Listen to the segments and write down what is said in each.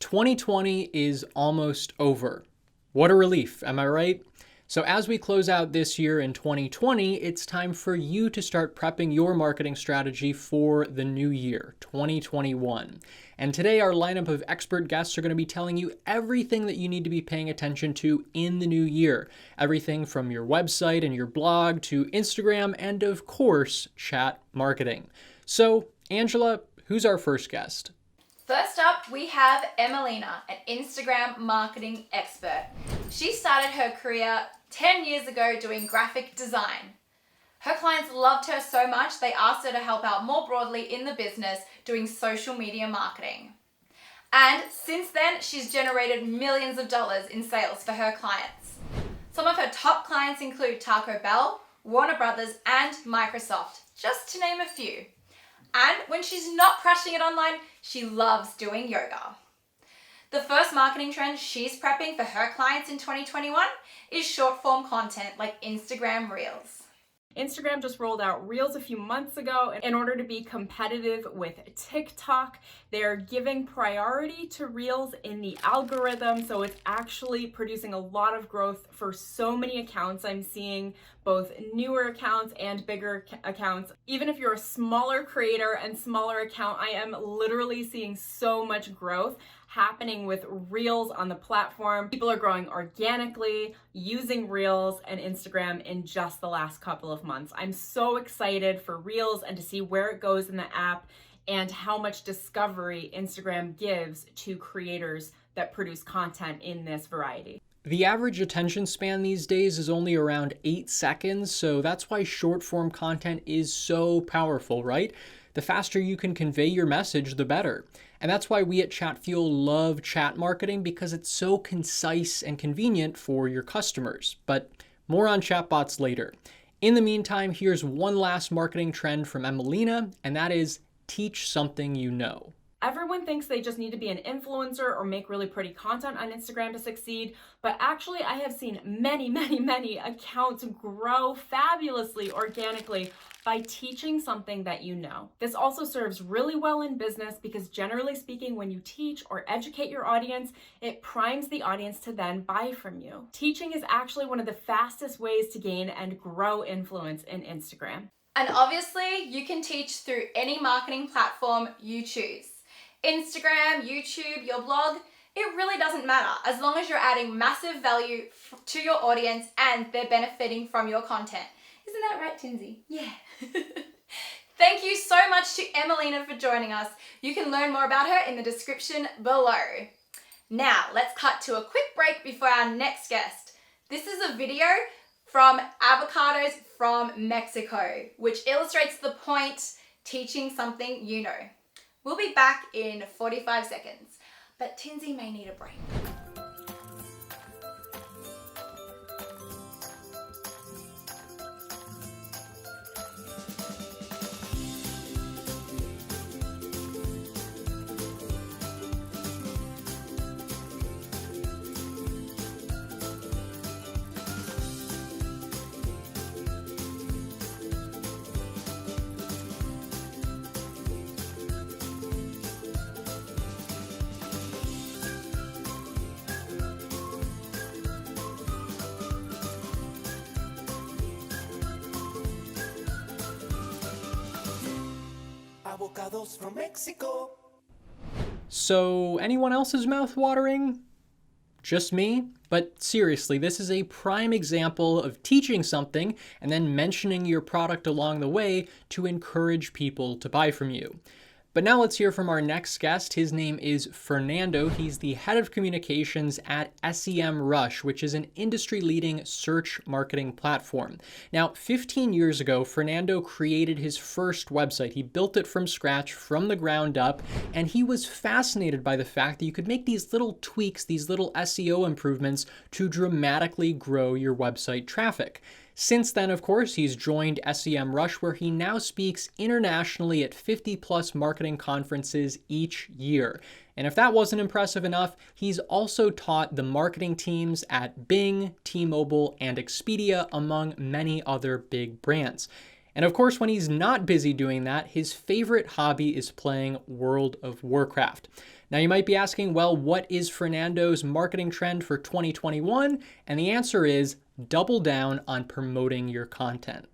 2020 is almost over. What a relief, am I right? So as we close out this year in 2020, it's time for you to start prepping your marketing strategy for the new year, 2021. And today our lineup of expert guests are going to be telling you everything that you need to be paying attention to in the new year. Everything from your website and your blog to Instagram and of course, chat marketing. So Angela, who's our first guest? First up, we have Emelina, an Instagram marketing expert. She started her career 10 years ago doing graphic design. Her clients loved her so much, they asked her to help out more broadly in the business doing social media marketing. And since then, she's generated millions of dollars in sales for her clients. Some of her top clients include Taco Bell, Warner Brothers, and Microsoft, just to name a few. And when she's not crushing it online, she loves doing yoga. The first marketing trend she's prepping for her clients in 2021 is short form content like Instagram Reels. Instagram just rolled out Reels a few months ago. In order to be competitive with TikTok, they're giving priority to Reels in the algorithm, so it's actually producing a lot of growth for so many accounts. I'm seeing both newer accounts and bigger accounts. Even if you're a smaller creator and smaller account, I am literally seeing so much growth happening with Reels on the platform. People are growing organically using Reels and Instagram in just the last couple of months. I'm so excited for Reels and to see where it goes in the app and how much discovery Instagram gives to creators that produce content in this variety. The average attention span these days is only around 8 seconds, so that's why short form content is so powerful, right? The faster you can convey your message, the better. And that's why we at Chatfuel love chat marketing, because it's so concise and convenient for your customers. But more on chatbots later. In the meantime, here's one last marketing trend from Emelina, and that is teach something you know. Everyone thinks they just need to be an influencer or make really pretty content on Instagram to succeed, but actually I have seen many accounts grow fabulously organically by teaching something that you know. This also serves really well in business because generally speaking, when you teach or educate your audience, it primes the audience to then buy from you. Teaching is actually one of the fastest ways to gain and grow influence in Instagram. And obviously, you can teach through any marketing platform you choose. Instagram, YouTube, your blog, it really doesn't matter as long as you're adding massive value to your audience and they're benefiting from your content. Isn't that right, Tinsy? Yeah. Thank you so much to Emelina for joining us. You can learn more about her in the description below. Now, let's cut to a quick break before our next guest. This is a video from Avocados from Mexico, which illustrates the point, teaching something you know. We'll be back in 45 seconds, but Tinsy may need a break. Avocados from Mexico. So anyone else's mouth watering? Just me? But seriously, this is a prime example of teaching something and then mentioning your product along the way to encourage people to buy from you. But now let's hear from our next guest. His name is Fernando. He's the head of communications at SEMrush, which is an industry-leading search marketing platform. Now, 15 years ago, Fernando created his first website. He built it from scratch, from the ground up, and he was fascinated by the fact that you could make these little tweaks, these little SEO improvements to dramatically grow your website traffic. Since then, of course, he's joined SEMrush, where he now speaks internationally at 50+ marketing conferences each year. And if that wasn't impressive enough, he's also taught the marketing teams at Bing, T-Mobile, and Expedia, among many other big brands. And of course, when he's not busy doing that, his favorite hobby is playing World of Warcraft. Now you might be asking, well, what is Fernando's marketing trend for 2021? And the answer is double down on promoting your content.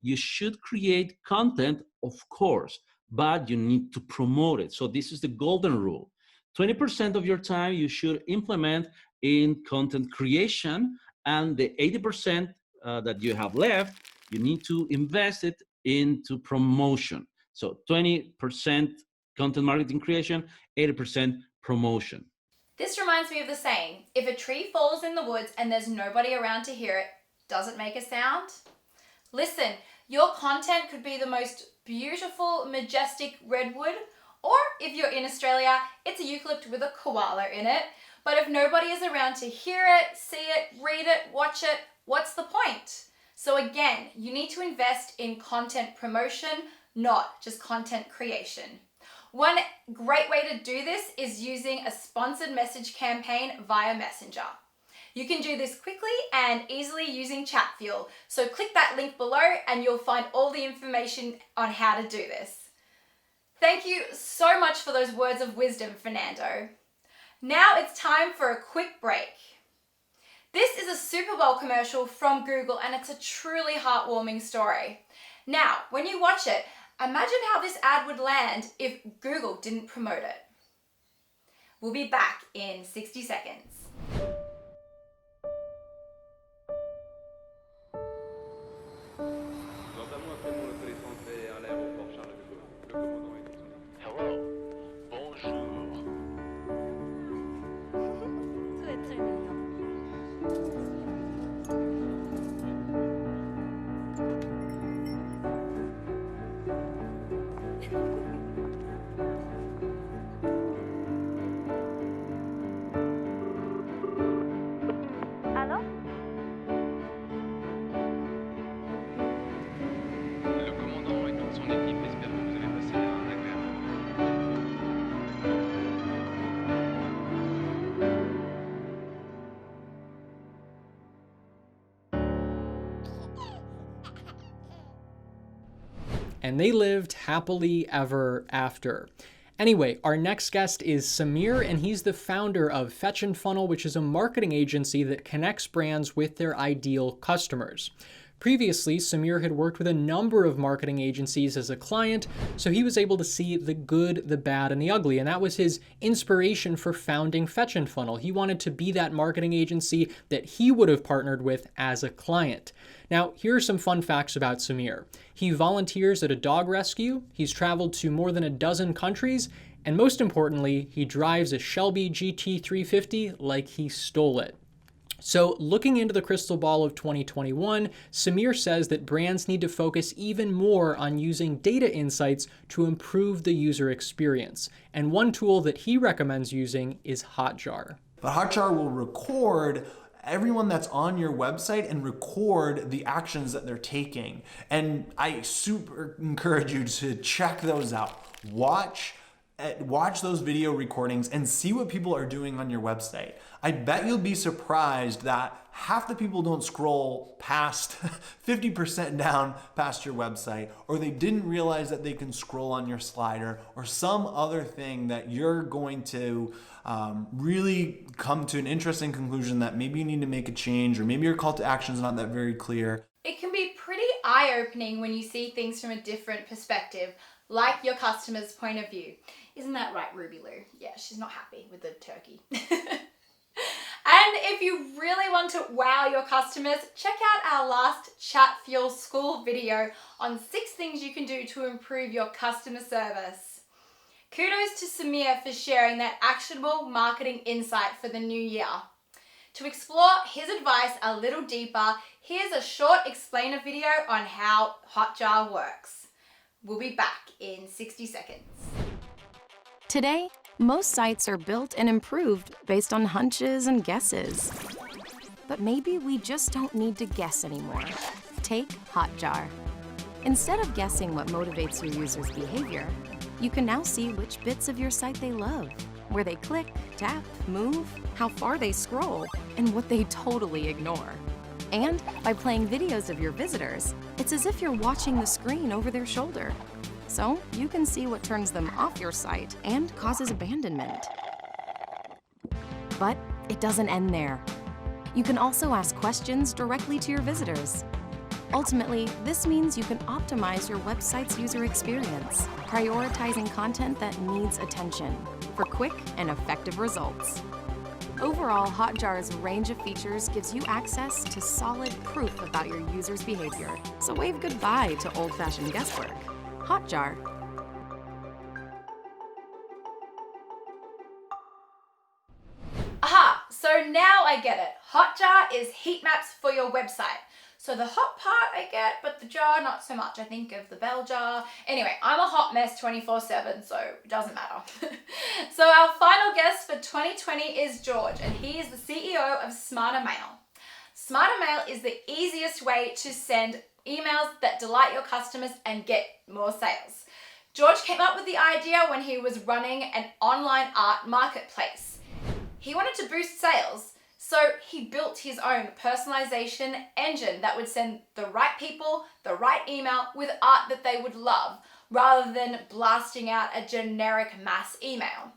You should create content, of course, but you need to promote it. So this is the golden rule. 20% of your time you should implement in content creation, and the 80% that you have left, you need to invest it into promotion. So 20% content marketing creation, 80% promotion. This reminds me of the saying, if a tree falls in the woods and there's nobody around to hear it, does it make a sound? Listen, your content could be the most beautiful, majestic redwood, or if you're in Australia, it's a eucalypt with a koala in it. But if nobody is around to hear it, see it, read it, watch it, what's the point? So again, you need to invest in content promotion, not just content creation. One great way to do this is using a sponsored message campaign via Messenger. You can do this quickly and easily using Chatfuel. So click that link below and you'll find all the information on how to do this. Thank you so much for those words of wisdom, Fernando. Now it's time for a quick break. This is a Super Bowl commercial from Google and it's a truly heartwarming story. Now, when you watch it, imagine how this ad would land if Google didn't promote it. We'll be back in 60 seconds. Hello. Bonjour. Très très mignon. Allô? Le commandant et toute son équipe espèrent que vous avez passé un agréable moment. And they lived happily ever after. Anyway, our next guest is Samir, and he's the founder of Fetch and Funnel, which is a marketing agency that connects brands with their ideal customers. Previously, Samir had worked with a number of marketing agencies as a client, so he was able to see the good, the bad, and the ugly, and that was his inspiration for founding Fetch and Funnel. He wanted to be that marketing agency that he would have partnered with as a client. Now, here are some fun facts about Samir. He volunteers at a dog rescue, he's traveled to more than a dozen countries, and most importantly, he drives a Shelby GT350 like he stole it. So looking into the crystal ball of 2021, Samir says that brands need to focus even more on using data insights to improve the user experience. And one tool that he recommends using is Hotjar. But Hotjar will record everyone that's on your website and record the actions that they're taking. And I super encourage you to check those out. Watch those video recordings and see what people are doing on your website. I bet you'll be surprised that half the people don't scroll past 50% down past your website, or they didn't realize that they can scroll on your slider, or some other thing that you're going to really come to an interesting conclusion that maybe you need to make a change, or maybe your call to action is not that very clear. It can be pretty eye-opening when you see things from a different perspective, like your customer's point of view. Isn't that right, Ruby Lou? Yeah, she's not happy with the turkey. And if you really want to wow your customers, check out our last Chatfuel school video on 6 things you can do to improve your customer service. Kudos to Samir for sharing that actionable marketing insight for the new year. To explore his advice a little deeper, here's a short explainer video on how Hotjar works. We'll be back in 60 seconds. Today, most sites are built and improved based on hunches and guesses. But maybe we just don't need to guess anymore. Take Hotjar. Instead of guessing what motivates your users' behavior, you can now see which bits of your site they love, where they click, tap, move, how far they scroll, and what they totally ignore. And by playing videos of your visitors, it's as if you're watching the screen over their shoulder. So you can see what turns them off your site and causes abandonment. But it doesn't end there. You can also ask questions directly to your visitors. Ultimately, this means you can optimize your website's user experience, prioritizing content that needs attention for quick and effective results. Overall, Hotjar's range of features gives you access to solid proof about your users' behavior. So wave goodbye to old-fashioned guesswork. Hotjar. Aha! So now I get it. Hotjar is heat maps for your website. So the hot part I get, but the jar not so much. I think of the bell jar. Anyway, I'm a hot mess 24/7, so it doesn't matter. So our final guest for 2020 is George, and he is the CEO of Smarter Mail. Smarter Mail is the easiest way to send emails that delight your customers and get more sales. George came up with the idea when he was running an online art marketplace. He wanted to boost sales, so he built his own personalization engine that would send the right people the right email with art that they would love, rather than blasting out a generic mass email.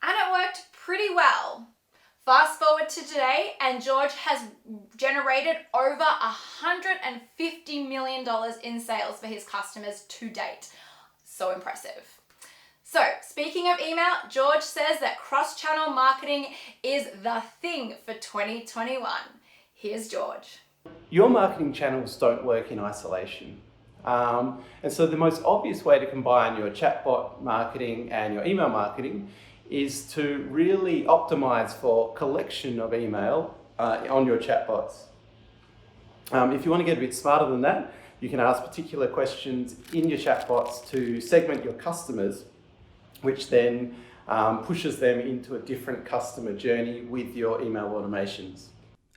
And it worked pretty well. Fast forward to today, and George has generated over $150 million in sales for his customers to date. So impressive. So, speaking of email, George says that cross-channel marketing is the thing for 2021. Here's George. Your marketing channels don't work in isolation. And so the most obvious way to combine your chatbot marketing and your email marketing is to really optimize for collection of email on your chatbots. If you want to get a bit smarter than that, you can ask particular questions in your chatbots to segment your customers, which then pushes them into a different customer journey with your email automations.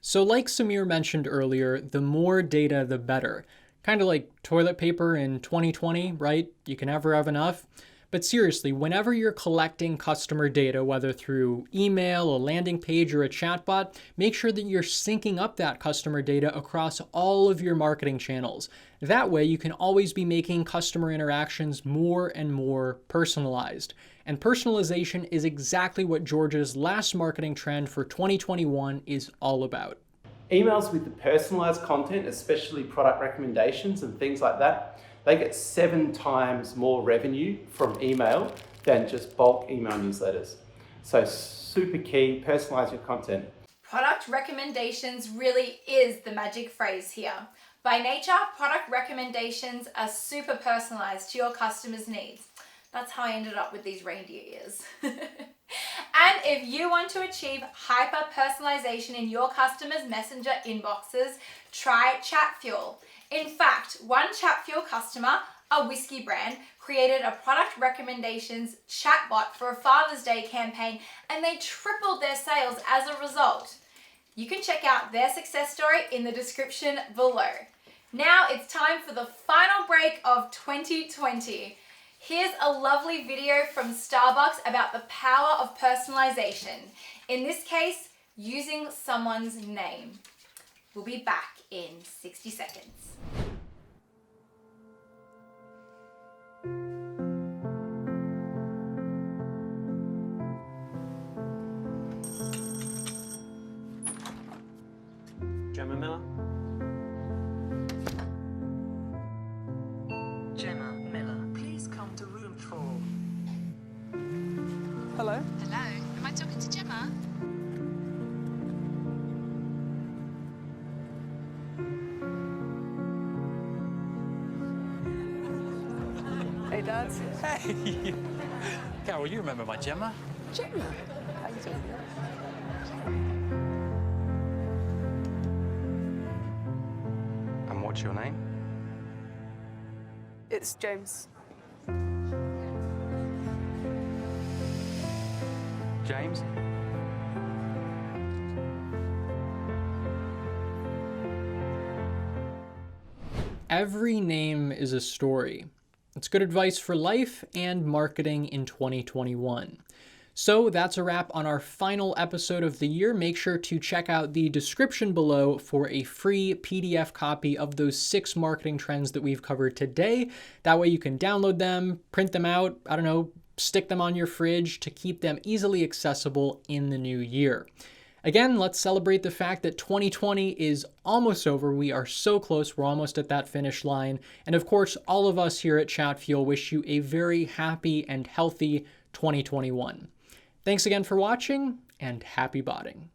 So like Samir mentioned earlier, the more data, the better. Kind of like toilet paper in 2020, right? You can never have enough. But seriously, whenever you're collecting customer data, whether through email, a landing page, or a chatbot, make sure that you're syncing up that customer data across all of your marketing channels. That way, you can always be making customer interactions more and more personalized. And personalization is exactly what George's last marketing trend for 2021 is all about. Emails with the personalized content, especially product recommendations and things like that, they get 7 times more revenue from email than just bulk email newsletters. So super key, personalize your content. Product recommendations really is the magic phrase here. By nature, product recommendations are super personalized to your customers' needs. That's how I ended up with these reindeer ears. And if you want to achieve hyper personalization in your customers' messenger inboxes, try Chatfuel. In fact, one Chatfuel customer, a whiskey brand, created a product recommendations chatbot for a Father's Day campaign, and they tripled their sales as a result. You can check out their success story in the description below. Now it's time for the final break of 2020. Here's a lovely video from Starbucks about the power of personalization. In this case, using someone's name. We'll be back in 60 seconds. Gemma Miller? Gemma Miller, please come to room 4. Hello? Hello, am I talking to Gemma? Hey, Dad. Hey! Carol, you remember my Gemma? Gemma? How you doing? And what's your name? It's James. James? Every name is a story. It's good advice for life and marketing in 2021. So that's a wrap on our final episode of the year. Make sure to check out the description below for a free PDF copy of those 6 marketing trends that we've covered today. That way you can download them, print them out, I don't know, stick them on your fridge to keep them easily accessible in the new year. Again, let's celebrate the fact that 2020 is almost over. We are so close. We're almost at that finish line. And of course, all of us here at Chatfuel wish you a very happy and healthy 2021. Thanks again for watching, and happy botting.